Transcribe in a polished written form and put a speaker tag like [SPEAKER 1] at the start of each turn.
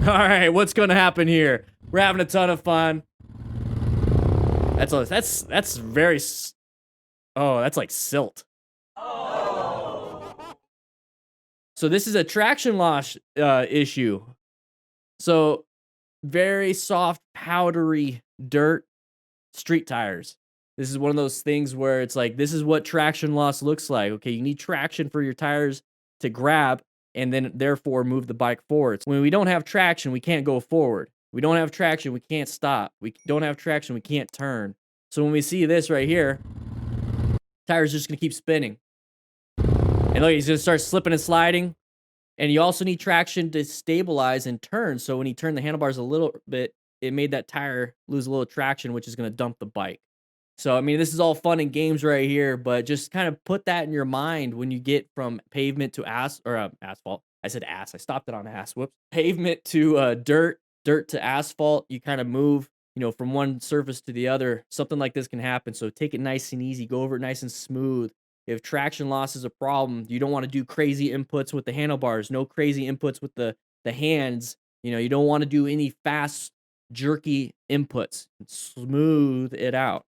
[SPEAKER 1] All right, what's going to happen here? We're having a ton of fun. That's very. Oh, that's like silt. So this is a traction loss issue. So very soft, powdery dirt street tires. This is one of those things where it's like, this is what traction loss looks like. Okay, you need traction for your tires to grab and then therefore move the bike forward. When we don't have traction, we can't go forward. We don't have traction, we can't stop. We don't have traction, we can't turn. So when we see this right here, tire's just gonna keep spinning. And look, he's gonna start slipping and sliding. And you also need traction to stabilize and turn. So when he turned the handlebars a little bit, it made that tire lose a little traction, which is gonna dump the bike. So, I mean, this is all fun and games right here, but just kind of put that in your mind when you get from pavement to asphalt. I said ass. I stopped it on ass. Whoops. Pavement to dirt, dirt to asphalt. You kind of move, from one surface to the other. Something like this can happen. So take it nice and easy. Go over it nice and smooth. If traction loss is a problem, you don't want to do crazy inputs with the handlebars. No crazy inputs with the hands. You don't want to do any fast, jerky inputs. Smooth it out.